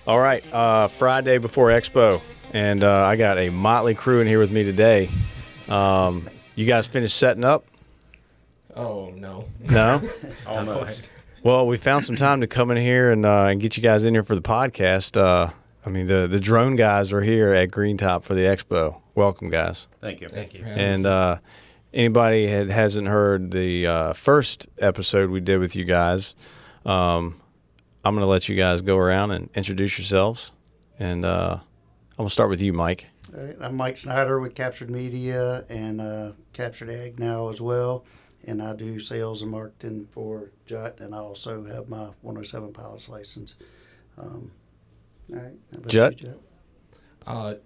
All right, Friday before Expo, and I got a motley crew in here with me today. You guys finished setting up? Oh, no. No? Almost. Well, we found some time to come in here and get you guys in here for the podcast. The drone guys are here at Green Top for the Expo. Welcome, guys. Thank you. Thank you. And anybody hasn't heard the first episode we did with you guys, I'm going to let you guys go around and introduce yourselves. And I'm going to start with you, Mike. All right, I'm Mike Snider with Captured Media and Captured Ag now as well. And I do sales and marketing for Jut, and I also have my 107 pilot's license. All right. How about Jut? you,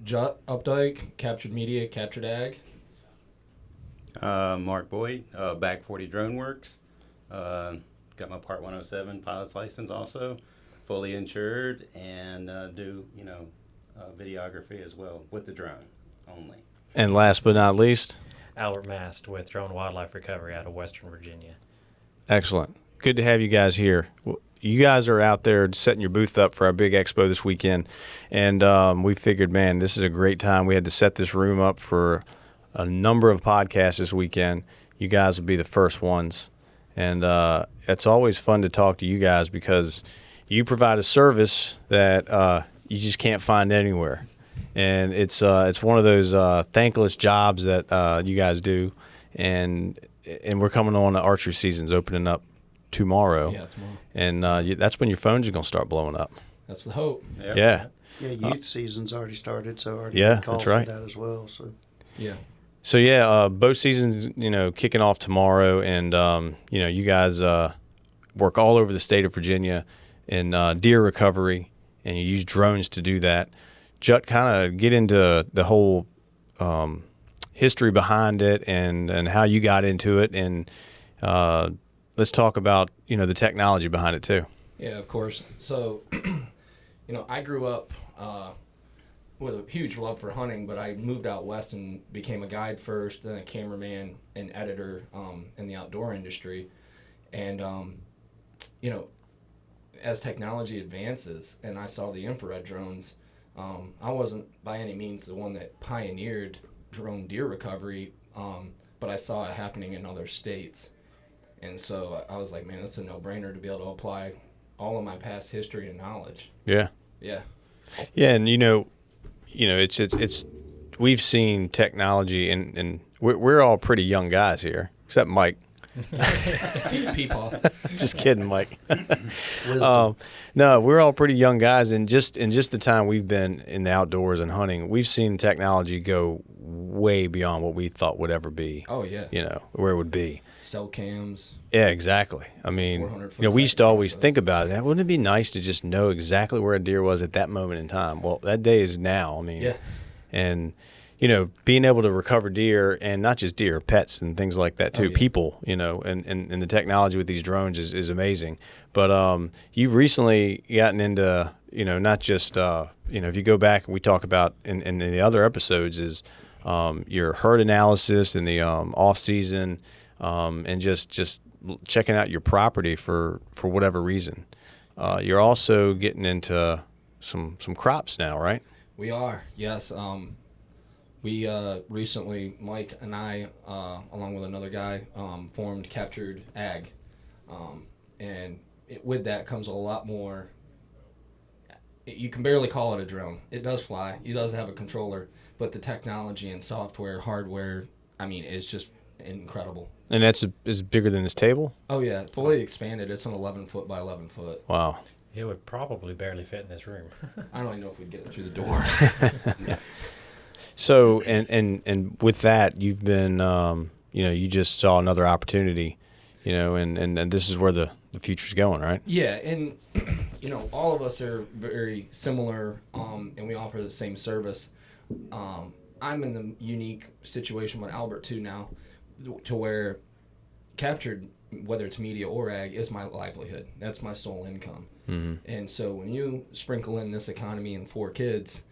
Jut Updyke, Captured Media, Captured Ag. Mark Boyd, Back 40 Drone Works. Got my Part 107 pilot's license also, fully insured, and do videography as well with the drone only. And last but not least, Albert Mast with Drone Wildlife Recovery out of Western Virginia. excellent. Good to have you guys here. You guys are out there setting your booth up for our big expo this weekend, and we figured, man, this is a great time. We had to set this room up for a number of podcasts this weekend. You guys will be the first ones, and it's always fun to talk to you guys because you provide a service that you just can't find anywhere. And it's one of those thankless jobs that you guys do, and we're coming on. The archery season's opening up tomorrow. Yeah, tomorrow. And that's when your phones are gonna start blowing up. That's the hope. Yep. Yeah. Yeah, youth season's already started, so I already Yeah, got calls that's right. for that as well. So Yeah. So yeah, bow season's kicking off tomorrow, and you guys work all over the state of Virginia in deer recovery, and you use drones to do that. Jut, kind of get into the whole history behind it and how you got into it, and let's talk about the technology behind it too. Yeah, of course. So, I grew up with a huge love for hunting, but I moved out west and became a guide first, then a cameraman and editor in the outdoor industry. And, as technology advances and I saw the infrared drones, I wasn't by any means the one that pioneered drone deer recovery, but I saw it happening in other states. And so I was like, man, it's a no-brainer to be able to apply all of my past history and knowledge. Yeah. Yeah. Yeah, and it's we've seen technology, and we're all pretty young guys here, except Mike. People. Just kidding, Mike. wisdom. No, we're all pretty young guys, and just the time we've been in the outdoors and hunting, we've seen technology go way beyond what we thought would ever be. Oh, yeah. Where it would be. Cell cams. Yeah, exactly. I mean, 400 foot we used to second always process. think about it. Wouldn't it be nice to just know exactly where a deer was at that moment in time? Well, that day is now. I mean, Yeah. and being able to recover deer, and not just deer, pets and things like that too, Oh, yeah. people, and the technology with these drones is amazing. But you've recently gotten into, not just, if you go back and we talk about in the other episodes is your herd analysis in the off season, and just checking out your property for whatever reason. You're also getting into some crops now, right? We are, yes. We recently, Mike and I, along with another guy, formed Captured Ag. And with that comes a lot more. You can barely call it a drone. It does fly. It does have a controller. But the technology and software, hardware, it's just incredible. And that's is bigger than this table? Oh, yeah. Fully expanded. It's an 11 foot by 11 foot. Wow. It would probably barely fit in this room. I don't even know if we'd get it through the door. So, and with that, you've been, you just saw another opportunity, and this is where the future's going, right? Yeah, and all of us are very similar, and we offer the same service. I'm in the unique situation with Albert too now, to where Captured, whether it's media or ag, is my livelihood. That's my sole income. Mm-hmm. And so when you sprinkle in this economy and 4 kids,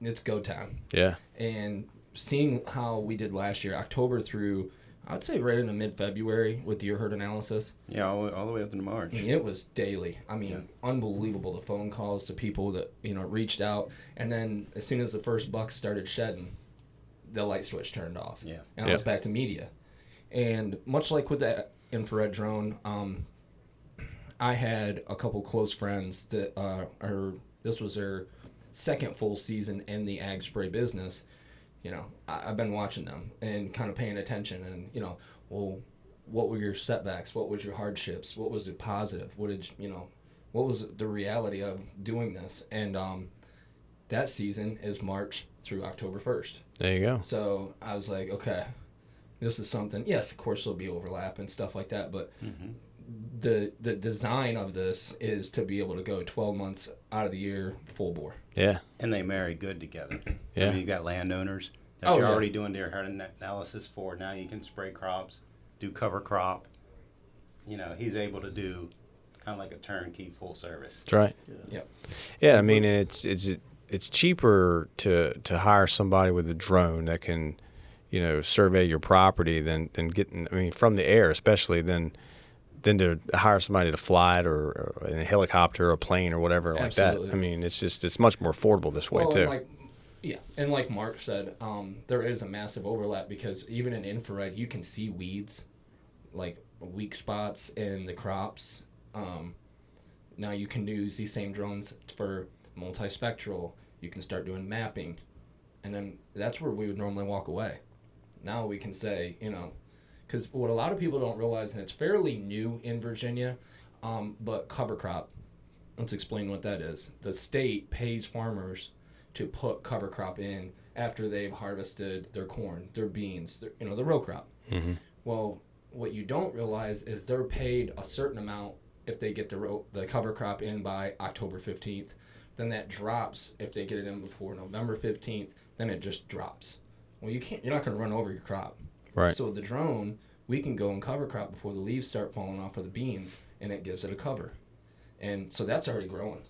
it's go time. Yeah. And seeing how we did last year, October through I'd say right into mid-February with deer herd analysis. Yeah, all the way up to March. I mean, it was daily. I mean, unbelievable, the phone calls to people that, reached out. And then as soon as the first buck started shedding, the light switch turned off. Yeah. And I was back to media. And much like with that infrared drone, I had a couple close friends that this was their second full season in the ag spray business. I've been watching them and kind of paying attention and, well, what were your setbacks? What was your hardships? What was the positive? What was the reality of doing this? And that season is March through October 1st. There you go. So I was like, okay, this is something. Yes, of course there'll be overlap and stuff like that, but the design of this is to be able to go 12 months out of the year full bore. Yeah. And they marry good together. Yeah. I mean, you got landowners that you're already doing deer herd analysis for. Now you can spray crops, do cover crop. He's able to do kind of like a turnkey full service. That's right. Yep. Yeah, I mean, it's cheaper to hire somebody with a drone that can, survey your property than getting, I mean, from the air especially, than to hire somebody to fly it or in a helicopter or a plane or whatever like Absolutely. that. I mean, it's much more affordable this way too. And like Mark said, there is a massive overlap because even in infrared, you can see weeds, like weak spots in the crops. Now you can use these same drones for multispectral. You can start doing mapping, and then that's where we would normally walk away. Now we can say, because what a lot of people don't realize, and it's fairly new in Virginia, but cover crop. Let's explain what that is. The state pays farmers to put cover crop in after they've harvested their corn, their beans, the row crop. Mm-hmm. Well, what you don't realize is they're paid a certain amount if they get the cover crop in by October 15th. Then that drops if they get it in before November 15th. Then it just drops. Well, you're not going to run over your crop. Right. So with the drone, we can go and cover crop before the leaves start falling off of the beans, and it gives it a cover. And so that's already growing.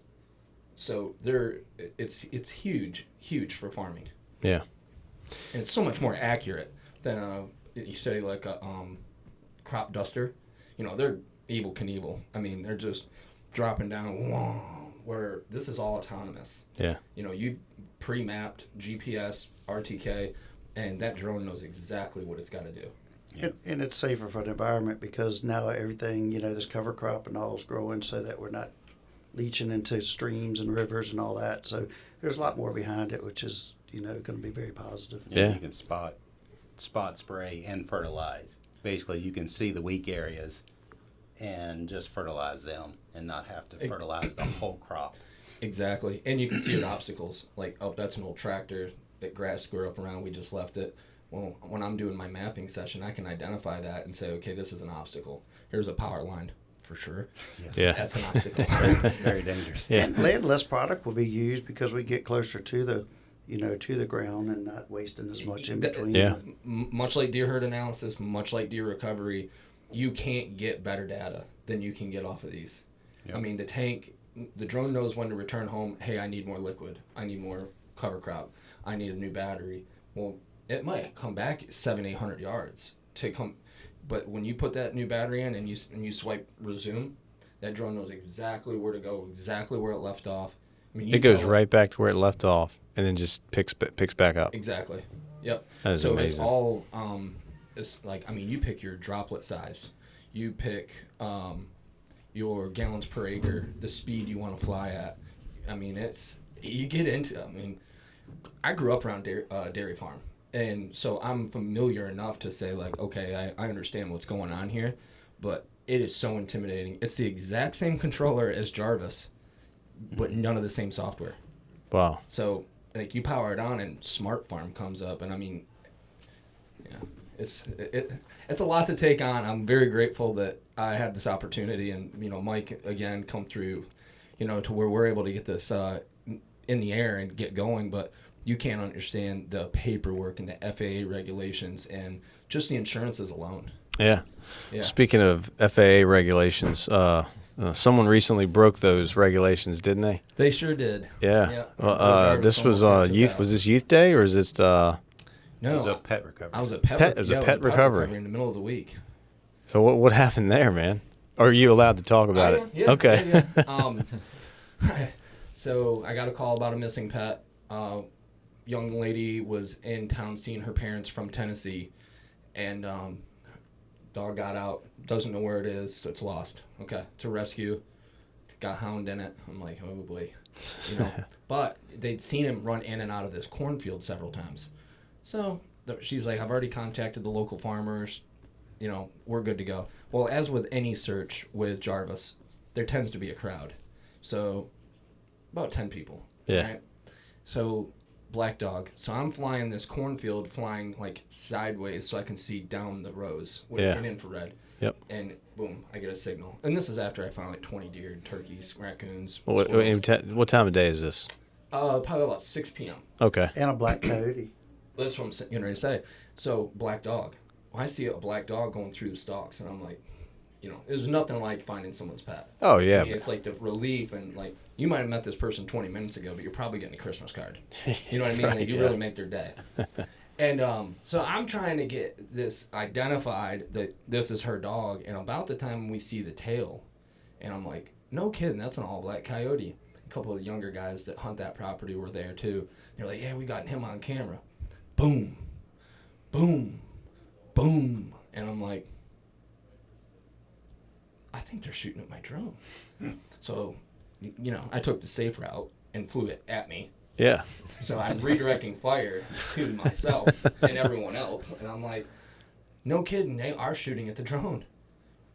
So it's huge for farming. Yeah. And it's so much more accurate than you say like a crop duster. They're Evel Knievel. I mean, they're just dropping down, where this is all autonomous. Yeah. You've pre-mapped GPS, RTK, and that drone knows exactly what it's got to do. Yeah. And it's safer for the environment because now everything, this cover crop and all is growing so that we're not leaching into streams and rivers and all that. So there's a lot more behind it, which is, going to be very positive. Yeah. You can spot spray and fertilize. Basically, you can see the weak areas and just fertilize them and not have to fertilize the whole crop. Exactly. And you can see your obstacles. Like, that's an old tractor that grass grew up around. We just left it. Well, when I'm doing my mapping session, I can identify that and say, okay, this is an obstacle. Here's a power line for sure. Yeah. That's an obstacle. Very dangerous. Yeah. And less product will be used because we get closer to the, to the ground and not wasting as much in between. Yeah. Much like deer herd analysis, much like deer recovery, you can't get better data than you can get off of these. Yep. I mean, the drone knows when to return home. Hey, I need more liquid. I need more cover crop. I need a new battery. Well, it might come back 700-800 yards to come, but when you put that new battery in and you swipe resume, that drone knows exactly where to go, exactly where it left off. I mean, It goes right back to where it left off and then just picks back up. Exactly. Yep. That is so amazing. it's all it's like, I mean, you pick your droplet size, you pick your gallons per acre, the speed you want to fly at. I mean, you get into. I mean, I grew up around dairy farm, and so I'm familiar enough to say like, okay, I understand what's going on here, but it is so intimidating. It's the exact same controller as Jarvis, but none of the same software. Wow. So like you power it on and Smart Farm comes up, and I mean, yeah, it's a lot to take on. I'm very grateful that I had this opportunity, and Mike again come through, to where we're able to get this in the air and get going. But you can't understand the paperwork and the FAA regulations and just the insurances alone. Yeah. Yeah. Speaking of FAA regulations, someone recently broke those regulations, didn't they? They sure did. Yeah. Yeah. Well, this was Almost got youth. took Was out. this Youth Day or is this? No, It was a pet recovery. I was at pet. Pet- it was a yeah, pet recovery. in the middle of the week. So what happened there, man? Or are you allowed to talk about it? Yeah, Okay. Yeah. So I got a call about a missing pet. Young lady was in town seeing her parents from Tennessee, and dog got out. Doesn't know where it is, so it's lost. Okay, it's a rescue. It's got hound in it. I'm like, oh boy, you know. But they'd seen him run in and out of this cornfield several times. So she's like, I've already contacted the local farmers. You know, we're good to go. Well, as with any search with Jarvis, there tends to be a crowd. So, about 10 people. Yeah. Right? So, black dog. So, I'm flying this cornfield, flying like sideways so I can see down the rows with Yeah. an infrared. Yep. And boom, I get a signal. And this is after I found like 20 deer, turkeys, raccoons. What time of day is this? Probably about 6 p.m. Okay. And a black coyote. That's what I'm getting ready to say. So, black dog. Well, I see a black dog going through the stalks, and I'm like, you know, there's nothing like finding someone's pet. Oh, yeah. I mean, it's like the relief, and like, you might have met this person 20 minutes ago, but you're probably getting a Christmas card. You know what I mean? Right, Like, you yeah. really make their day. And so I'm trying to get this identified that this is her dog, and about the time we see the tail, and I'm like, no kidding, that's an all-black coyote. A couple of the younger guys that hunt that property were there, too. They're like, yeah, we got him on camera. Boom. Boom. Boom. And I'm like, I think they're shooting at my drone. So, you know, I took the safe route and flew it at me. Yeah. So I'm redirecting fire to myself and everyone else. And I'm like, no kidding, they are shooting at the drone.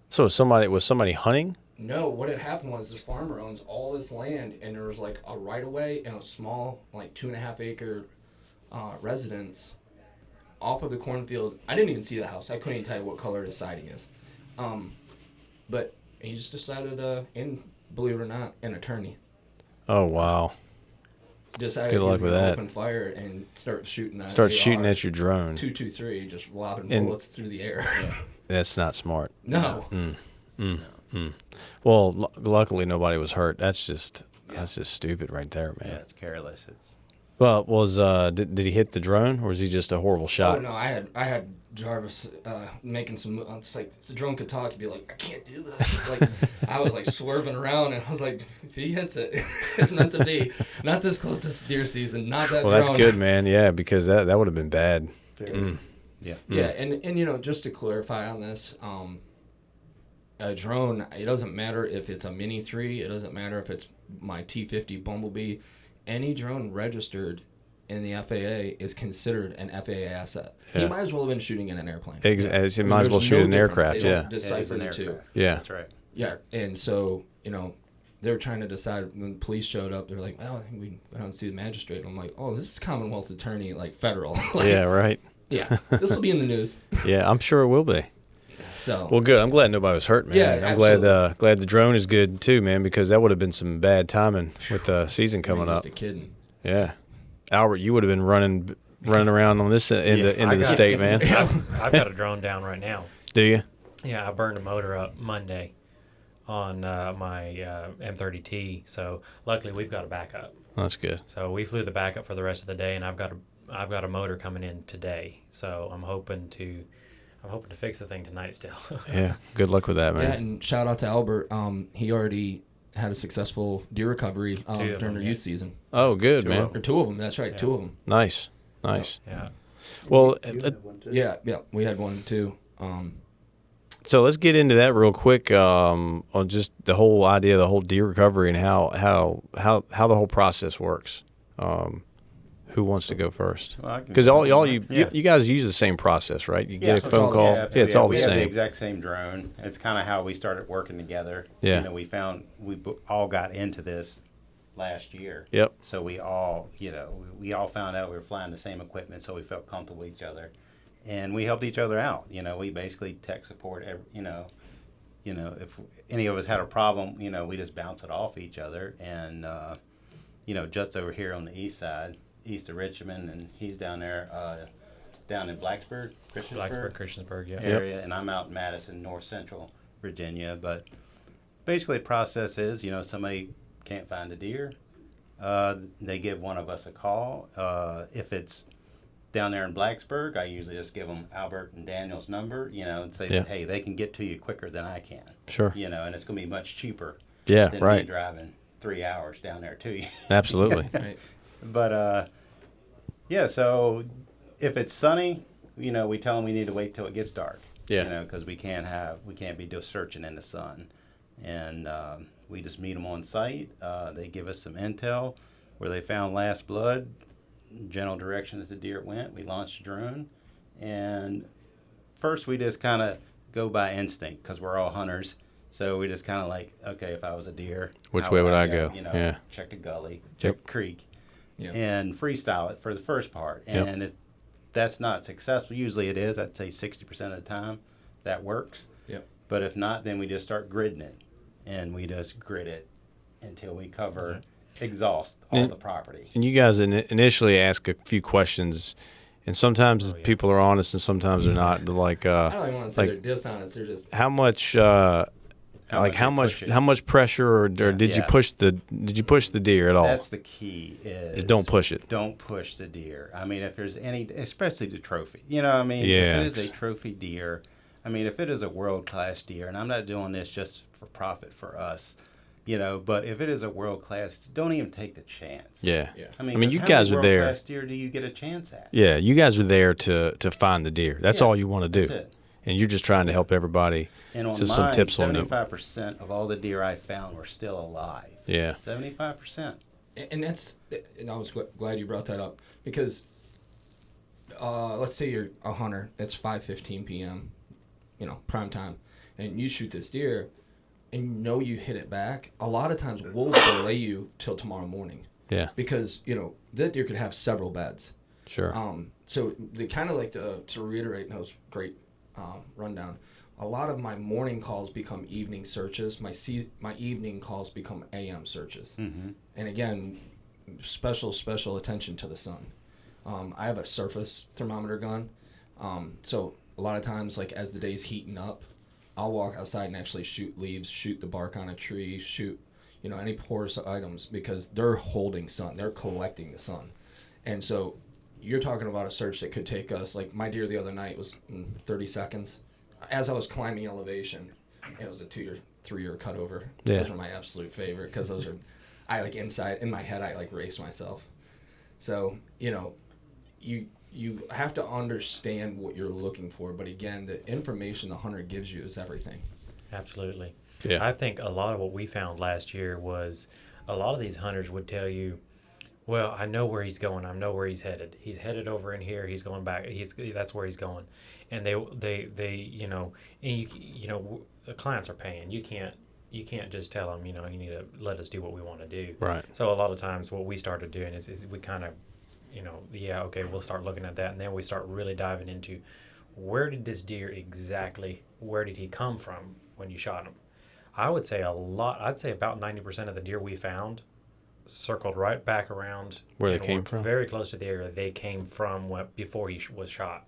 So was somebody hunting? No, what had happened was this farmer owns all this land, and there was like a right of way and a small, like 2.5 acre residence off of the cornfield. I didn't even see the house. I couldn't even tell you what color the siding is. But he just decided, and believe it or not, an attorney Oh, wow. decided Good he luck was with gonna that. open fire and start shooting at Start shooting at your drone. 223, just lobbing And- bullets through the air. That's not smart. No. Well, luckily nobody was hurt. That's just stupid right there, man. Yeah, it's careless. It's Well, did he hit the drone, or was he just a horrible shot? Oh no, I had Jarvis making some. It's like if the drone could talk, he'd be like, I can't do this. Like I was like swerving around, and I was like, if he hits it, it's meant to be. Not this close to deer season. Not that. Well, drone. that's good, man. Yeah, because that would have been bad. yeah. Yeah, and you know, just to clarify on this, a drone. It doesn't matter if it's a Mini 3. It doesn't matter if it's my T-50 Bumblebee. Any drone registered in the FAA is considered an FAA asset. Yeah. He might as well have been shooting in an airplane. You might as well There's shoot no an difference. aircraft. They Yeah. don't decipher the two. Yeah. That's right. Yeah, and so, you know, they were trying to decide when the police showed up. They were like, "Well, I think we go down and see the magistrate." And I'm like, "Oh, this is Commonwealth attorney, like federal." Like, Yeah. Right. yeah. This will be in the news. Yeah, I'm sure it will be. So. Well, good. I'm glad nobody was hurt, man. Yeah, I'm absolutely. glad the drone is good too, man, because that would have been some bad timing with the season coming just up. a kidding. Yeah, Albert, you would have been running around on this end of the state, man. I've got a drone down right now. Do you? Yeah, I burned a motor up Monday on my M30T. So luckily we've got a backup. That's good. So we flew the backup for the rest of the day, and I've got a motor coming in today. So I'm hoping to fix the thing tonight still. Yeah. Good luck with that, man. Yeah, and shout out to Albert. He already had a successful deer recovery during them, their yeah. youth season. Oh, good, man. Or two of them. That's right, Yeah. two of them. Nice. Yeah. Well, You had one too. Yeah, we had one too. so let's get into that real quick on just the whole idea of the whole deer recovery and how the whole process works. Who wants to go first? Well, I can Because go. all Yeah. you guys use the same process, right? You get Yeah, a it's phone all the call. same. Yeah, it's all the we have the same. exact same drone. It's kind of how we started working together. Yeah. You know, we found all got into this last year. Yep. So we all, we all found out we were flying the same equipment, so we felt comfortable with each other, and we helped each other out. You know, we basically tech support. If any of us had a problem, we just bounce it off each other. And Jut's over here on the east side, east of Richmond, and he's down there, down in Blacksburg, Christiansburg, yeah. area, and I'm out in Madison, North Central Virginia. But basically, the process is, somebody can't find a deer, they give one of us a call. If it's down there in Blacksburg, I usually just give them Albert and Daniel's number, and say, Yeah. hey, they can get to you quicker than I can. Sure. And it's going to be much cheaper Yeah, than right. me driving 3 hours down there to you. Absolutely. Right. But, yeah, so if it's sunny, we tell them we need to wait till it gets dark. Yeah. Because we can't be just searching in the sun. And we just meet them on site. They give us some intel where they found last blood, general direction that the deer went. We launched a drone. And first we just kind of go by instinct because we're all hunters. So we just kind of like, okay, if I was a deer, Which how way would I go? Yeah. Check the gully, check the creek, Yeah. and freestyle it for the first part. Yep. And if that's not successful, usually it is. I'd say 60% of the time that works. Yep. But if not, then we just start gridding it, and we just grid it until we cover, exhaust all the property. And you guys initially ask a few questions, and sometimes people are honest and sometimes they're not. But like, I don't even want to say like- they're dishonest. They're just how much, how much pressure, or did you Yeah. push the deer at all? That's the key. Is don't push it. Don't push the deer. I mean, if there's any, especially the trophy. You know what I mean? Yeah. If it is a trophy deer, I mean, if it is a world-class deer, and I'm not doing this just for profit for us, but if it is a world-class, don't even take the chance. Yeah. Yeah. I mean, 'cause you how guys many are there. world-class deer do you get a chance at? Yeah, you guys are there to find the deer. That's Yeah, all you want to do. That's it. And you're just trying to help everybody. And on So mine, some tips on them. 75% of all the deer I found were still alive. Yeah. 75%. and I was glad you brought that up because let's say you're a hunter. It's 5:15 p.m. Prime time, and you shoot this deer, and you hit it back. A lot of times we'll delay you till tomorrow morning Yeah, because that deer could have several beds. sure. So they kind of like to reiterate, and that was great rundown. A lot of my morning calls become evening searches. My evening calls become AM searches. Mm-hmm. And again, special attention to the sun. I have a surface thermometer gun. So a lot of times, like as the day's heating up, I'll walk outside and actually shoot leaves, shoot the bark on a tree, shoot, any porous items because they're holding sun. They're collecting the sun. And so you're talking about a search that could take us, like my deer the other night was 30 seconds. As I was climbing elevation, it was a 2 or 3 year cutover. Yeah. Those are my absolute favorite because those are, I like inside, in my head, I like race myself. So, you have to understand what you're looking for. But again, the information the hunter gives you is everything. Absolutely. Yeah. I think a lot of what we found last year was a lot of these hunters would tell you, well, I know where he's going. I know where he's headed. He's headed over in here. He's going back. That's where he's going. And they and the clients are paying. You can't just tell them, you need to let us do what we want to do. Right. So a lot of times what we started doing is we kind of, we'll start looking at that, and then we start really diving into where did this deer exactly, where did he come from when you shot him? I'd say about 90% of the deer we found circled right back around Where they and came were from? very close to the area they came from before he was shot.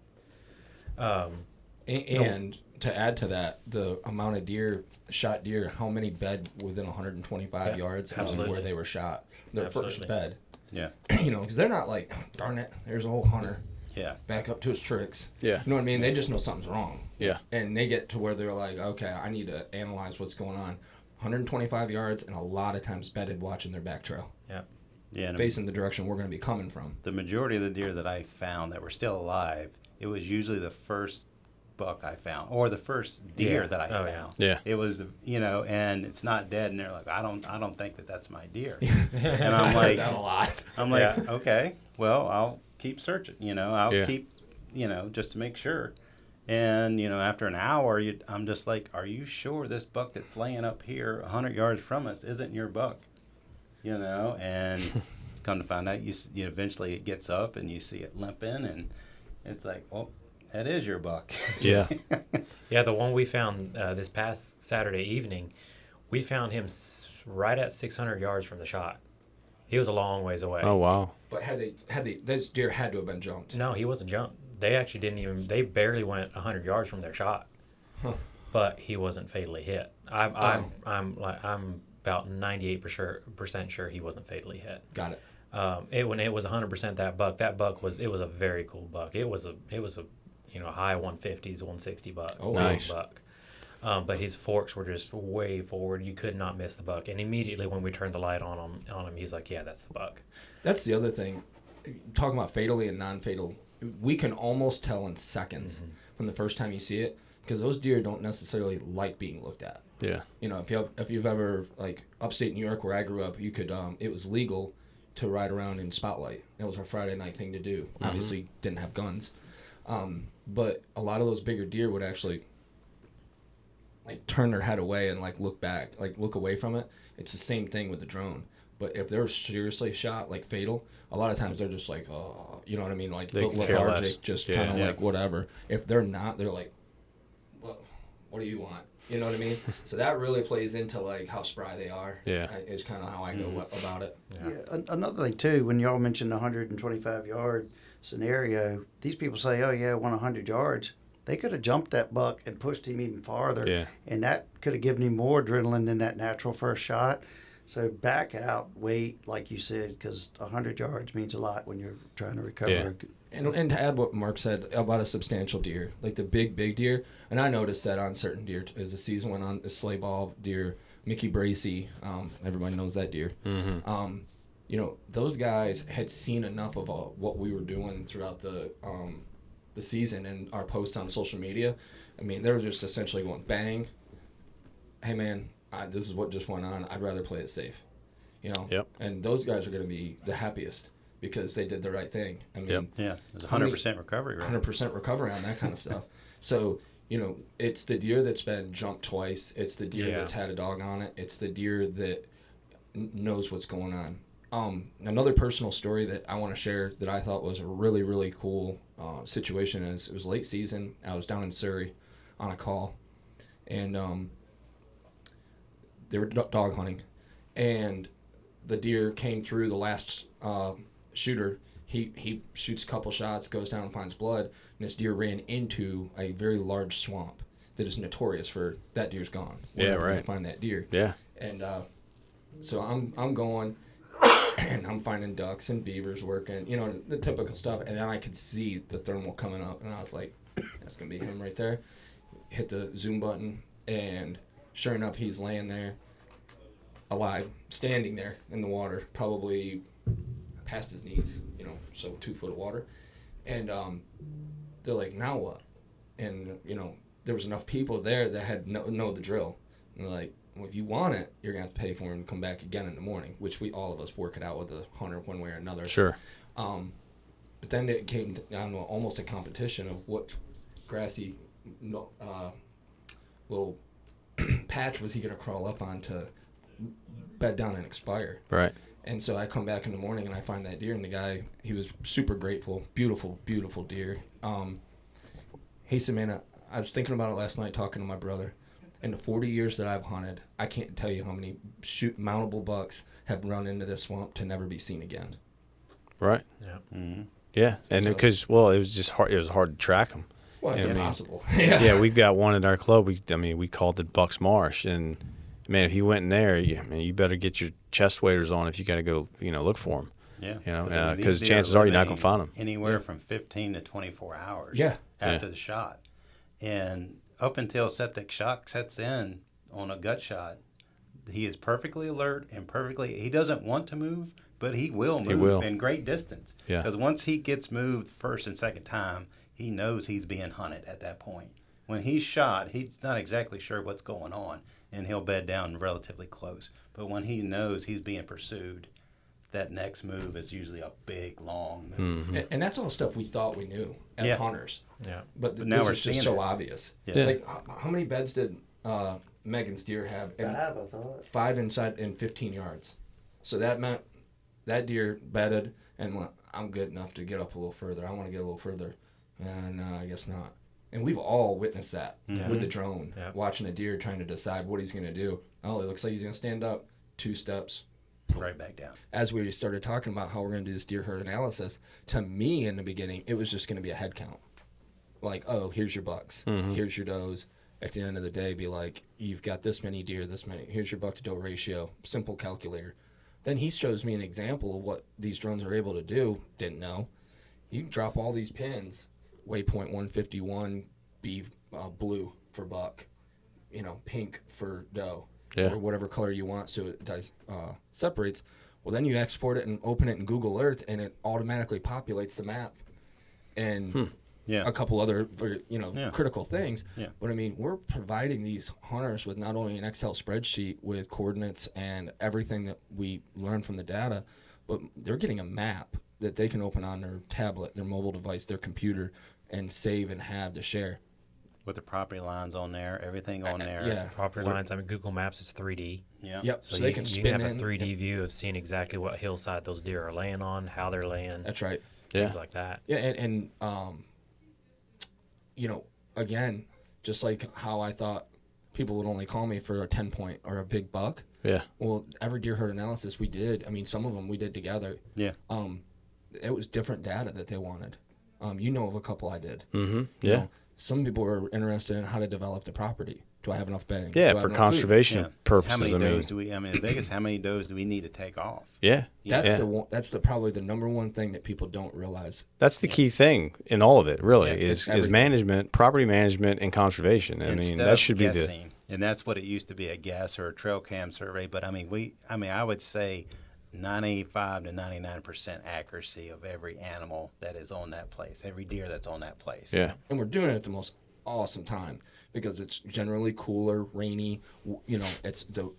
And to add to that, the amount of shot deer, how many bed within 125 yards of absolutely. where they were shot. Their first Absolutely. bed. Yeah. Because they're not like, darn it, there's a whole hunter Yeah. back up to his tricks. Yeah. You know what I mean? They just know something's wrong. Yeah. And they get to where they're like, okay, I need to analyze what's going on. 125 yards and a lot of times bedded watching their back trail, Yeah. And facing the direction we're going to be coming from. the majority of the deer that I found that were still alive, it was usually the first buck I found or the first deer Yeah. that I Oh, found. Yeah. It was and it's not dead, and they're like, I don't think that's my deer. And I'm like, That a lot. yeah. Okay, well, I'll keep searching. I'll Yeah. keep, just to make sure. And after an hour, I'm just like, are you sure this buck that's laying up here 100 yards from us isn't your buck? And come to find out, you eventually it gets up and you see it limping, and it's like, well, that is your buck. Yeah. Yeah, the one we found this past Saturday evening, we found him right at 600 yards from the shot. He was a long ways away. Oh, wow. But those deer had to have been jumped. No, he wasn't jumped. They actually they barely went 100 yards from their shot. Huh. But he wasn't fatally hit. I'm about 98% sure he wasn't fatally hit. Got it. When it was 100% that buck was a very cool buck. It was a high 150s, 160 buck. Oh, nice. Buck. But his forks were just way forward. You could not miss the buck. And immediately when we turned the light on him, he's like, yeah, that's the buck. That's the other thing. Talking about fatally and non-fatal, we can almost tell in seconds from the first time you see it, because those deer don't necessarily like being looked at. Yeah. You know, if you've ever, like, upstate New York where I grew up, you could it was legal to ride around in Spotlight. That was our Friday night thing to do. Obviously didn't have guns. But a lot of those bigger deer would actually, like, turn their head away and, like, look back, like, look away from it. It's the same thing with the drone. But if they're seriously shot, like fatal, a lot of times they're just like, oh, you know what I mean? Like, They can care less. lethargic, just kind of like whatever. If they're not, they're like, what do you want? You know what I mean? So that really plays into, like, how spry they are. Yeah. Is kind of how I go about it. Yeah. Another thing too, when y'all mentioned the 125-yard scenario, these people say, "Oh yeah, I want 100 yards." They could have jumped that buck and pushed him even farther, Yeah. and that could have given him more adrenaline than that natural first shot. So back out, wait, like you said, because 100 yards means a lot when you're trying to recover. Yeah. And to add what Mark said about a substantial deer, like the big deer, and I noticed that on certain deer as the season went on, the sleigh ball deer, Mickey Bracy, everybody knows that deer. You know, those guys had seen enough of what we were doing throughout the season and our posts on social media. I mean, they were just essentially going, bang, hey man, this is what just went on. I'd rather play it safe, you know. Yep. And those guys are going to be the happiest because they did the right thing. I mean, Yeah, it was 100% recovery rate. 100% recovery on that kind of stuff. So, you know, it's the deer that's been jumped twice. It's the deer that's had a dog on it. It's the deer that knows what's going on. Another personal story that I want to share that I thought was a really, really cool situation is it was late season. I was down in Surrey on a call, and they were dog hunting, and the deer came through the last shooter. He shoots a couple shots, goes down and finds blood, and this deer ran into a very large swamp that is notorious for that deer's gone. We're never gonna find that deer. Yeah. And so I'm going, and I'm finding ducks and beavers working, you know, the typical stuff. And then I could see the thermal coming up, and I was like, that's gonna be him right there. Hit the zoom button, and sure enough, he's laying there, alive, standing there in the water, probably past his knees, you know, so 2 foot of water. And they're like, now what? And, you know, there was enough people there that had know the drill. And they're like, well, if you want it, you're going to have to pay for it and come back again in the morning, which all of us work it out with the hunter one way or another. Sure. But then it came down to almost a competition of what grassy little patch was he going to crawl up on to bed down and expire. Right. And so I come back in the morning and I find that deer, and the guy, he was super grateful. Beautiful, beautiful deer. He said, man, I was thinking about it last night talking to my brother. In the 40 years that I've hunted, I can't tell you how many mountable bucks have run into this swamp to never be seen again. Right. Yeah. Mm-hmm. Yeah. And because, it was just hard. It was hard to track them. Well, it's I mean, impossible. Yeah, we've got one in our club. We called it Bucks Marsh, and man, if he went in there, you better get your chest waders on if you got to go, look for him. Yeah. You know, I mean, because these deer chances are you're not going to remain find them. Anywhere from 15 to 24 hours Yeah. after the shot. And up until septic shock sets in on a gut shot, he is perfectly alert and he doesn't want to move, but he will move in great distance. Yeah. Because once he gets moved first and second time, he knows he's being hunted at that point. When he's shot, he's not exactly sure what's going on, and he'll bed down relatively close. But when he knows he's being pursued, that next move is usually a big, long move. Mm-hmm. And that's all stuff we thought we knew as hunters. Yeah. But now this we're is just seeing so it. obvious. Yeah. Like, how many beds did Megan's deer have? And 5, I thought. 5 inside and 15 yards. So that meant that deer bedded and went, I'm good enough to get up a little further. I want to get a little further. No, I guess not. And we've all witnessed that with the drone, watching a deer trying to decide what he's going to do. Oh, it looks like he's going to stand up 2 steps. Right back down. As we started talking about how we're going to do this deer herd analysis, to me in the beginning, it was just going to be a head count. Like, oh, here's your bucks. Here's your does. At the end of the day, be like, you've got this many deer, this many. Here's your buck to doe ratio. Simple calculator. Then he shows me an example of what these drones are able to do. Didn't know. You can drop all these pins, waypoint 151, be blue for buck, pink for doe, or whatever color you want, so it separates. Well, then you export it and open it in Google Earth, and it automatically populates the map and a couple other critical things. Yeah. But I mean, we're providing these hunters with not only an Excel spreadsheet with coordinates and everything that we learn from the data, but they're getting a map that they can open on their tablet, their mobile device, their computer, and save and have to share. With the property lines on there, everything on there. Yeah. Property lines. I mean, Google Maps is 3D. Yeah. Yep. So, So they you, can you spin have a in. 3D view of seeing exactly what hillside those deer are laying on, how they're laying, That's right. things like that. Yeah, and again, just like how I thought people would only call me for a 10-point or a big buck. Yeah. Well, every deer herd analysis we did, I mean, some of them we did together. Yeah. It was different data that they wanted. Of a couple I did. Mm-hmm. You Yeah. know, some people were interested in how to develop the property. Do I have enough bedding? Yeah, Do I for have enough food? conservation Yeah. purposes. How many I mean, does do we? I mean, the biggest. How many does do we need to take off? yeah. That's Yeah. the one, that's the probably the number one thing that people don't realize. That's the key thing in all of it, really, Yeah, is everything. management, property management, and conservation. I mean, Instead that of should be the. guessing, and that's what it used to be, a guess or a trail cam survey. But I mean, I would say 95 to 99% accuracy of every animal that is on that place, every deer that's on that place. Yeah. And we're doing it at the most awesome time because it's generally cooler, rainy. It's the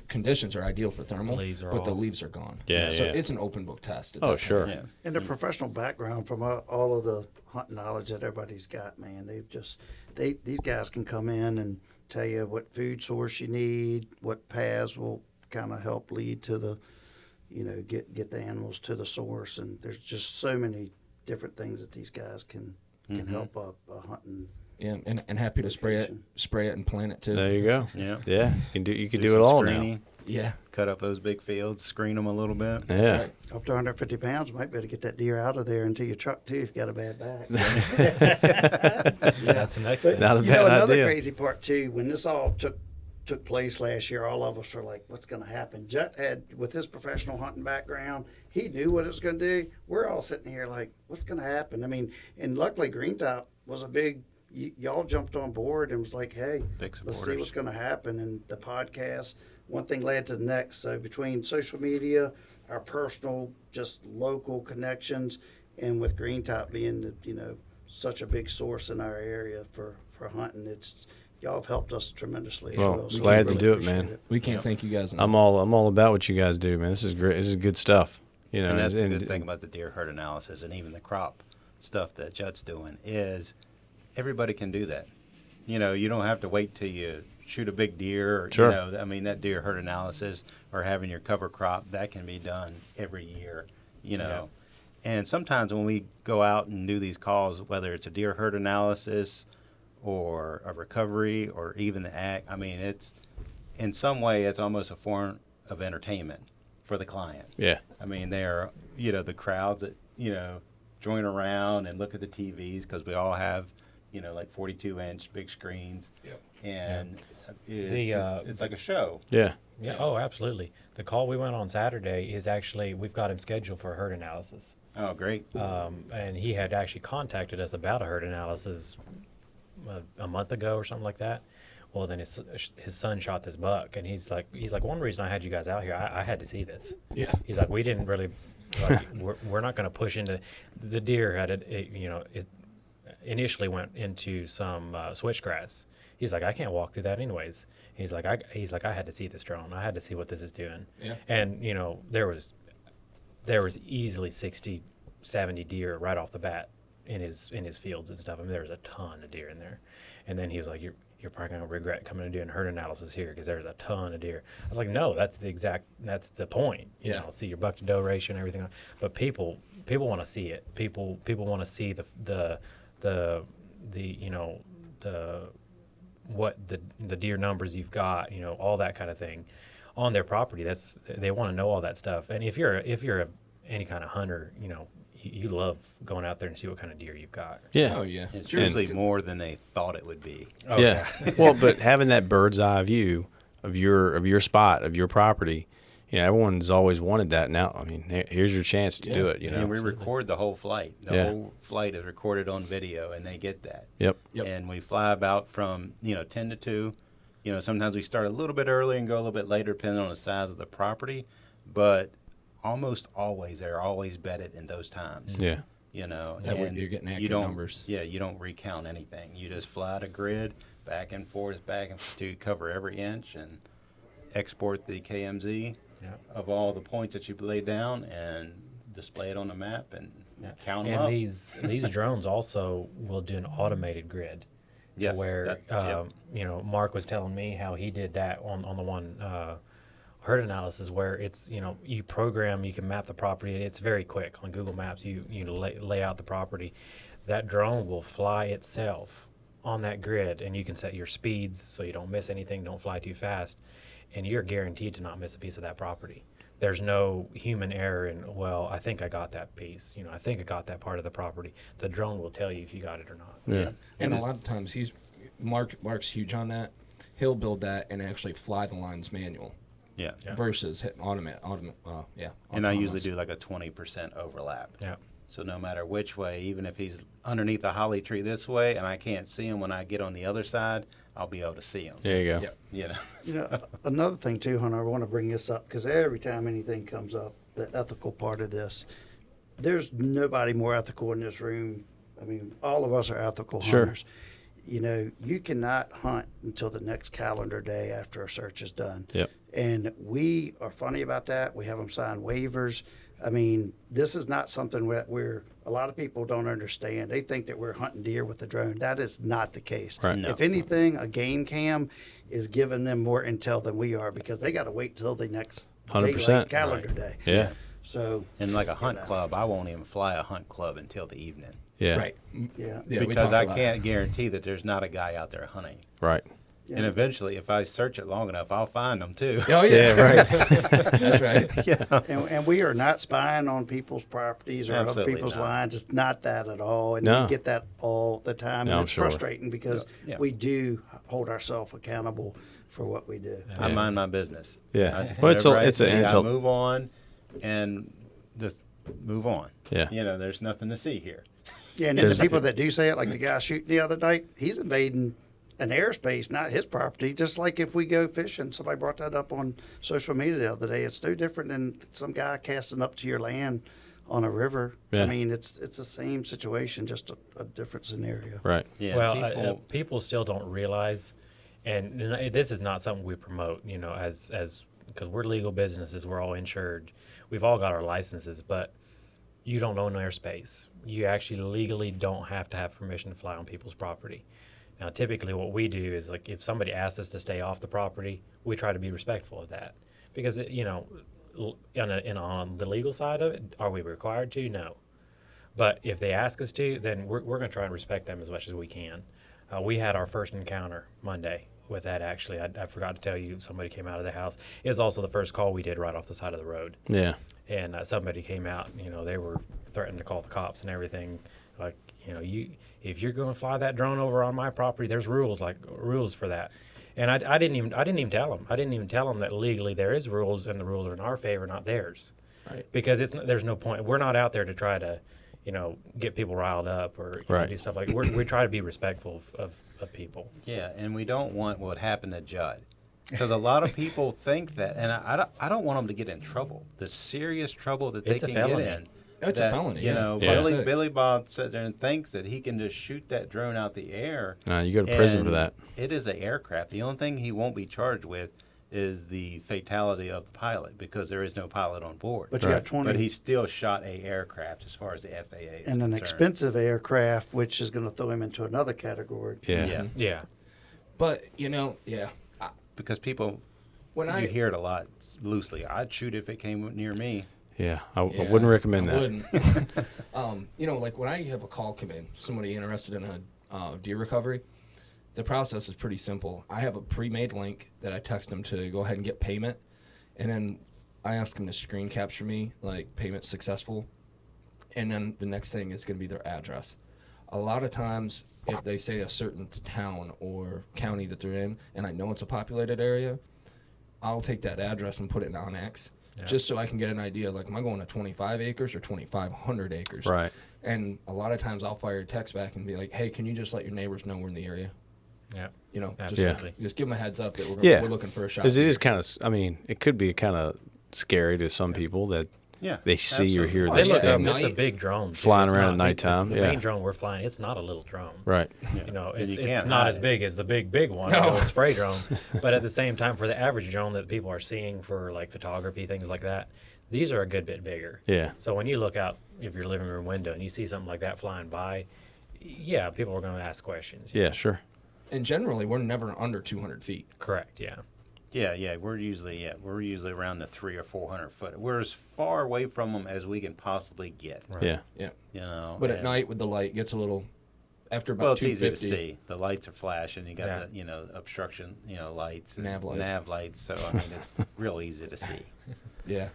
conditions are ideal for thermal, Leaves are but the off. leaves are gone. Yeah, So yeah. it's an open book test. at Oh, that sure. point. Yeah. And the professional background from all of the hunting knowledge that everybody's got, man, these guys can come in and tell you what food source you need, what paths will kind of help lead to the, get the animals to the source, and there's just so many different things that these guys can help a hunting. Yeah, and happy to spray it and plant it too. There you go. Yeah. Yeah. You can do it some all screening, Yeah, cut up those big fields, screen them a little bit. now. Yeah. right. Up to 150 pounds, might be able to get that deer out of there into your truck too if you got a bad back. That's the next But, thing. Not a you bad know, another idea. crazy part too, when this all took place last year, all of us were like, what's going to happen? Jut had, with his professional hunting background, he knew what it was going to do. We're all sitting here like, what's going to happen? I mean, and luckily Greentop was a big, y'all jumped on board and was like, hey, Big let's see supporters. what's going to happen. And the podcast, one thing led to the next. So between social media, our personal, just local connections, and with Greentop being such a big source in our area for hunting, y'all have helped us tremendously as Well, well. So glad we to do it, appreciate man. We can't thank you guys enough. I'm all about what you guys do, man. This is great. This is good stuff. And that's the good thing about the deer herd analysis and even the crop stuff that Jut's doing is everybody can do that. You don't have to wait till you shoot a big deer. Or, Sure. That deer herd analysis or having your cover crop, that can be done every year, Yeah. And sometimes when we go out and do these calls, whether it's a deer herd analysis or a recovery or even the ag, it's in some way it's almost a form of entertainment for the client. Yeah. They are, the crowds that, join around and look at the TVs because we all have, like 42-inch big screens. Yep. And The, it's like a show. Yeah. Yeah. Oh, absolutely. The call we went on Saturday is actually, we've got him scheduled for a herd analysis. Oh, great. And he had actually contacted us about a herd analysis a month ago or something like that. Well, then his son shot this buck, and he's like, one reason I had you guys out here, I had to see this. Yeah. He's like, we didn't really, we're not going to push into the deer had it initially went into some switchgrass. He's like, I can't walk through that anyways. He's like, I had to see this drone. I had to see what this is doing. Yeah. And there was easily 60, 70 deer right off the bat in his fields and stuff. There was a ton of deer in there. And then he was like, you're probably going to regret coming and doing herd analysis here because there's a ton of deer. I was like, no, that's the point. Yeah. See your buck to doe ratio and everything. But people want to see it. People want to see the what the deer numbers you've got, all that kind of thing on their property. They want to know all that stuff. And if you're any kind of hunter, you love going out there and see what kind of deer you've got. Yeah. Oh yeah. It's usually more than they thought it would be. Oh, yeah. Well, but having that bird's eye view of your spot, of your property, everyone's always wanted that. Now, I mean, here's your chance to do it. You know, And we record the whole flight. The Yeah. whole flight is recorded on video, and they get that. Yep. And we fly about from 10 to 2. Sometimes we start a little bit early and go a little bit later, depending on the size of the property. But almost always, they're always bedded in those times. Yeah. That way and you're getting accurate you don't, numbers. Yeah, you don't recount anything. You just fly the grid back and forth to cover every inch and export the KMZ of all the points that you've laid down and display it on the map and count them And up. these drones also will do an automated grid. Yes, Where Mark was telling me how he did that on the one herd analysis, where it's you program, you can map the property, and it's very quick on Google Maps. You lay out the property. That drone will fly itself on that grid, and you can set your speeds so you don't miss anything, don't fly too fast, and you're guaranteed to not miss a piece of that property. There's no human error in, well, I think I got that piece. I think I got that part of the property. The drone will tell you if you got it or not. Yeah. And a lot of times Mark's huge on that. He'll build that and actually fly the lines manual Yeah. versus hitting automate. And I usually do like a 20% overlap. Yeah. So no matter which way, even if he's underneath a holly tree this way and I can't see him when I get on the other side, I'll be able to see him. There you go. Yep. Another thing too, Hunter, I want to bring this up because every time anything comes up, the ethical part of this, there's nobody more ethical in this room. I mean, all of us are ethical Sure. hunters. You cannot hunt until the next calendar day after a search is done. Yep. And we are funny about that. We have them sign waivers. I mean, this is not something where a lot of people don't understand. They think that we're hunting deer with the drone. That is not the case. Right. No. If anything, a game cam is giving them more intel than we are because they got to wait till the next 100%. daylight calendar day. Yeah. So, And like a hunt club, I won't even fly a hunt club until the evening. Yeah. Right. yeah. Yeah, we because talked I about can't guarantee that there's not a guy out there hunting. Right. And eventually, if I search it long enough, I'll find them too. Oh Yeah. yeah. Right. That's right. And we are not spying on people's properties or Absolutely other people's not. lines. It's not that at all. And No. we get that all the time. No, And I'm it's sure. frustrating because Yeah. we do hold ourselves accountable for what we do. I mind my business. Yeah. I, Well, it's a- whatever I it's a- see, it's I a- move on and just move on. Yeah. There's nothing to see here. Yeah, and then the people that do say it, like the guy shooting the other night, he's invading an airspace, not his property. Just like if we go fishing, somebody brought that up on social media the other day. It's no different than some guy casting up to your land on a river. Yeah. I mean, it's the same situation, just a different scenario. Right. Yeah. Well, people still don't realize, and this is not something we promote, as because we're legal businesses, we're all insured, we've all got our licenses, but you don't own airspace. You actually legally don't have to have permission to fly on people's property. Now, typically what we do is, like, if somebody asks us to stay off the property, we try to be respectful of that. Because, on the legal side of it, are we required to? No. But if they ask us to, then we're going to try and respect them as much as we can. We had our first encounter Monday with that, actually. I forgot to tell you, somebody came out of the house. It was also the first call we did right off the side of the road. Yeah. And somebody came out, they were threatening to call the cops and everything. Like, if you're going to fly that drone over on my property, there's rules for that. And I didn't even tell them. I didn't even tell them that legally there is rules, and the rules are in our favor, not theirs. Right. Because there's no point. We're not out there to try to, get people riled up or Right. do stuff like. We try to be respectful of people. Yeah, and we don't want what happened to Jut. Because a lot of people think that, and I don't want them to get in trouble. The serious trouble that they It's a can felony. get in. It's a felony, yeah. Yeah. Billy Bob sits there and thinks that he can just shoot that drone out the air. No, you go to prison for and that. It is an aircraft. The only thing he won't be charged with is the fatality of the pilot because there is no pilot on board. But you Right. got 20 But he still shot a aircraft as far as the FAA is and an concerned. expensive aircraft, which is going to throw him into another category. Yeah. Yeah. Yeah. But Because people, when you hear it a lot loosely. I'd shoot if it came near me. Yeah. I wouldn't recommend I that. wouldn't. Like when I have a call come in, somebody interested in a deer recovery, the process is pretty simple. I have a pre-made link that I text them to go ahead and get payment, and then I ask them to screen capture me, like payment successful, and then the next thing is going to be their address. A lot of times, if they say a certain town or county that they're in, and I know it's a populated area, I'll take that address and put it in OnX. just so I can get an idea. Like, am I going to 25 acres or 2,500 acres? Right. And a lot of times I'll fire a text back and be like, hey, can you just let your neighbors know we're in the area? Yeah. You know, Absolutely. just give them a heads up that Yeah. we're looking for a shot. Because it here. is kind of, I mean, it could be kind of scary to some people that Yeah, they see or absolutely. hear Well, They this look up, thing. night. it's a big drone. too. Flying It's around not- at nighttime, The yeah. main drone we're flying, it's not a little drone. Right. You know, And it's you it's can't not hide as it. big as the big one, No. you know, a spray drone. But at the same time, for the average drone that people are seeing for like photography, things like that, these are a good bit bigger. Yeah. So when you look out of your living room window and you see something like that flying by, yeah, people are going to ask questions. Yeah, sure. And generally, we're never under 200 feet. Correct. Yeah. Yeah, we're usually around the 300 or 400 foot. We're as far away from them as we can possibly get. Right. Yeah. Yeah. You know, But at and- night with the light, gets a little, after about well, it's easy 250. to see. The lights are flashing. You got Yeah. the obstruction, lights, and Nav lights. So I mean, it's real easy to see. Yeah.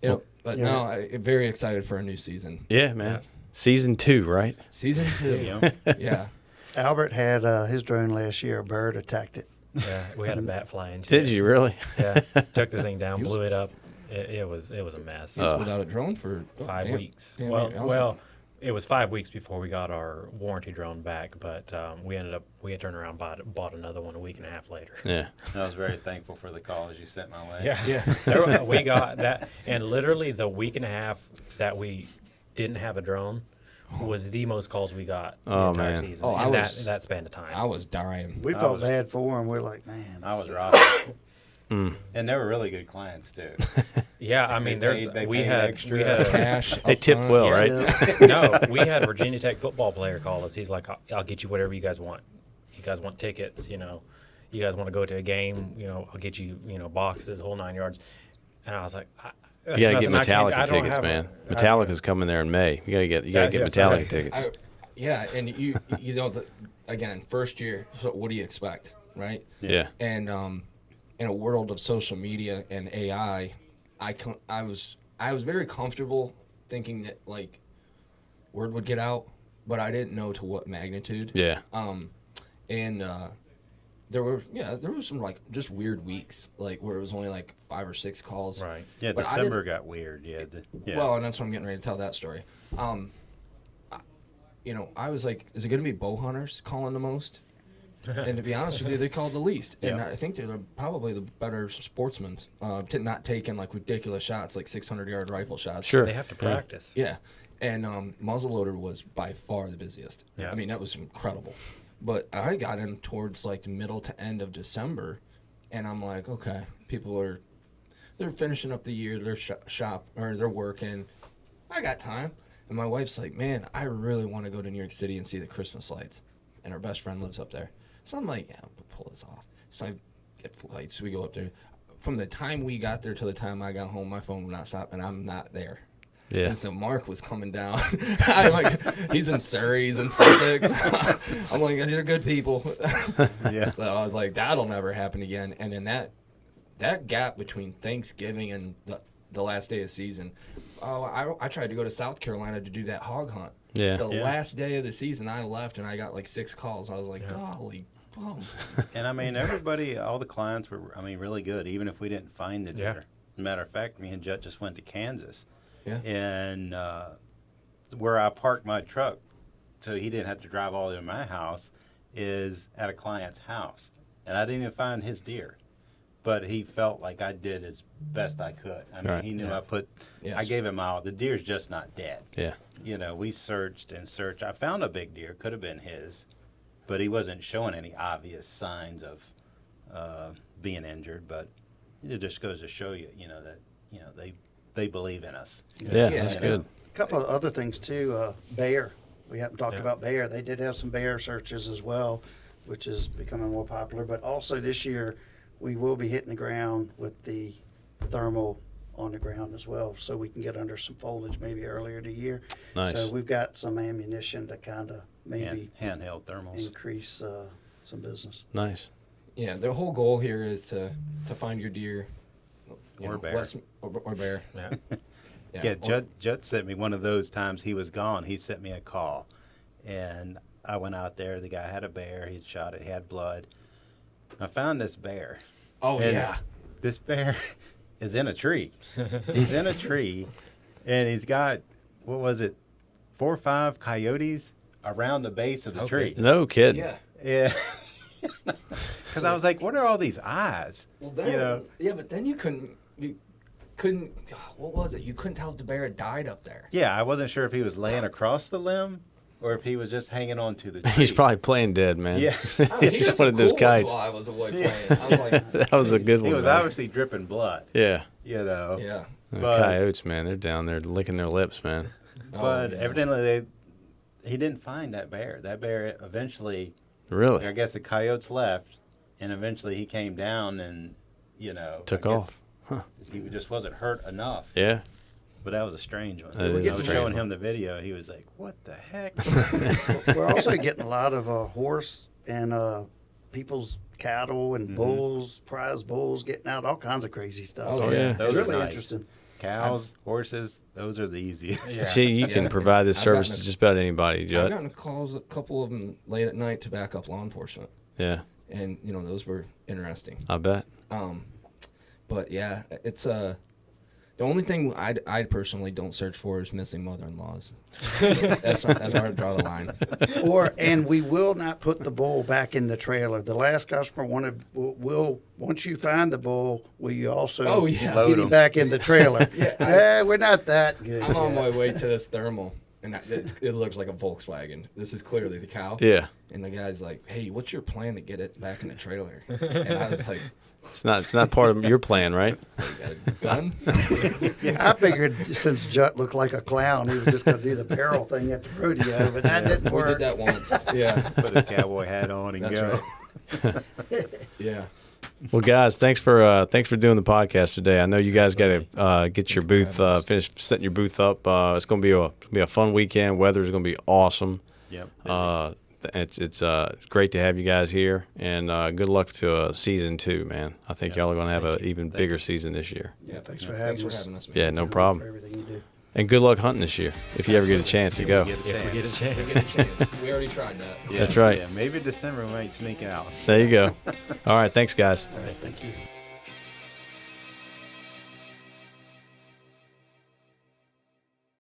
You know, but Yeah. no, I'm very excited for a new season. Yeah, man. Season 2, right? Season 2. You know? Yeah. Albert had his drone last year. A bird attacked it. Yeah. We had a bat flying. Did you really? Yeah. Took the thing down, He was- blew it up. It was a mess. He was without a drone for 5 damn- weeks. damn well, near alpha. well, it was 5 weeks before we got our warranty drone back, but we had turned around bought another one a week and a half later. Yeah. I was very thankful for the calls you sent my way. Yeah, Yeah. we got that, and literally the week and a half that we didn't have a drone was the most calls we got the Oh, entire man. season. Oh, in I was- that span of time. I was dying. We I felt was- bad for him. We're like, man. I was this- rocking. Mm. And they were really good clients too. yeah, I mean, They we paid had extra. we had Cash. They tip upfront. well, Yeah. right? no, we had a Virginia Tech football player call us. He's like, I'll get you whatever you guys want. You guys want tickets, you guys want to go to a game, I'll get you, boxes, whole 9 yards. And I was like, You got to get Metallica tickets, man. Metallica's coming there in May. You got to get Yeah, Metallica sorry. tickets. Yeah, and again, first year. So what do you expect, right? Yeah. And in a world of social media and AI, I was very comfortable thinking that like word would get out, but I didn't know to what magnitude. Yeah. And there were some like just weird weeks like where it was only like 5 or 6 calls. Right. Yeah, But I December got weird. Yeah. Well, and that's what I'm getting ready to tell that story. I was like, is it going to be bow hunters calling the most? And to be honest with you, they called the least. And Yeah. I think they're probably the better sportsmen, not taking like ridiculous shots, like 600-yard rifle shots. Sure. They have to practice. Yeah. And muzzleloader was by far the busiest. Yeah. I mean, that was incredible. But I got in towards like the middle to end of December, and I'm like, okay, they're finishing up the year, they're shop or they're working. I got time. And my wife's like, man, I really want to go to New York City and see the Christmas lights. And her best friend lives up there. So I'm like, yeah, I'll pull this off. So I get flights. We go up there. From the time we got there to the time I got home, my phone would not stop, and I'm not there. Yeah. And so Mark was coming down. I'm like, he's in Surrey, he's in Sussex. I'm like, they're good people. Yeah. So I was like, that'll never happen again. And in that gap between Thanksgiving and the last day of season, I tried to go to South Carolina to do that hog hunt. Yeah. The Yeah. last day of the season, I left and I got like 6 calls. I was like, golly bum. And I mean, everybody, all the clients were, really good, even if we didn't find the Yeah. deer. Matter of fact, me and Jut just went to Kansas. Yeah. And where I parked my truck, so he didn't have to drive all the way to my house, is at a client's house. And I didn't even find his deer. But he felt like I did as best I could. I mean, Right. he knew Yeah. Yes. I gave him out. The deer's just not dead. Yeah. We searched and searched. I found a big deer, could have been his, but he wasn't showing any obvious signs of being injured. But it just goes to show you, that they believe in us. Yeah, Yeah. that's good. A couple of other things too. Bear. We haven't talked Yeah. about bear. They did have some bear searches as well, which is becoming more popular. But also this year, we will be hitting the ground with the thermal on the ground as well, so we can get under some foliage maybe earlier in the year. Nice. So we've got some ammunition to kind of maybe Handheld thermals. increase some business. Nice. Yeah, the whole goal here is to find your deer. Or bear. Or bear. Yeah. Yeah, or- Jut sent me one of those times he was gone. He sent me a call, and I went out there. The guy had a bear. He'd shot it. He had blood. I found this bear. Oh, And yeah. This bear, is in a tree. He's in a tree, and he's got, what was it, 4 or 5 coyotes around the base of the tree. No kidding. Yeah. Yeah. Because I was like, what are all these eyes? Well, then, You know? yeah, but then you couldn't. What was it? You couldn't tell if the bear had died up there. Yeah, I wasn't sure if he was laying across the limb or if he was just hanging on to the tree. He's probably playing dead, man. Yeah. He's just one of those kites. While I was away Yeah. playing. I was like, That was a good one. He was man. obviously dripping blood, Yeah. you know. yeah. The But- coyotes, man, they're down there licking their lips, man. But Oh, yeah. evidently he didn't find that bear. That bear eventually, Really? I guess the coyotes left, and eventually he came down and, you know. Took I guess off. Huh. He just wasn't hurt enough. Yeah. But that was a strange one. That I is a was strange showing one. him the video. He was like, what the heck? We're also getting a lot of horse and people's cattle and bulls, prize bulls, getting out all kinds of crazy stuff. Oh, So yeah. it's Those are really nice. interesting. Cows, horses, those are the easiest. Yeah. See, you can Yeah. provide this I've service gotten to just about anybody, I've Jut. gotten calls, a couple of them late at night to back up law enforcement, Yeah, and those were interesting. I bet. But yeah, it's the only thing I personally don't search for is missing mother-in-laws. that's where I draw the line. And we will not put the bull back in the trailer. The last customer will once you find the bull, will you also Oh, yeah. Load get him him. back in the trailer? Yeah, We're not that good. I'm on yet. my way to this thermal, and it looks like a Volkswagen. This is clearly the cow. Yeah, And the guy's like, "Hey, what's your plan to get it back in the trailer?" And I was like, it's not part of your plan, right? "You got a gun?" I figured since Jut looked like a clown, he was just going to do the barrel thing at the rodeo, but that didn't We work. did that once. Yeah, Put his cowboy hat on and that's go. right. Yeah. Well, guys, thanks for doing the podcast today. I know you guys got to get your booth finish setting your booth up. It's gonna be a fun weekend. Weather's gonna be awesome. Yep. busy. It's great to have you guys here, and good luck to season 2, man. I think y'all are gonna have an even bigger season this year. Yeah. Thanks for having us. us. Man. Yeah, no For problem. everything you do. And good luck hunting this year if you ever get a chance to go. Get a If we get a chance. We chance. get a chance. We already tried that. Yeah, That's right. Yeah, maybe December we might sneak out. There you go. All right, thanks, guys. All right, thank you.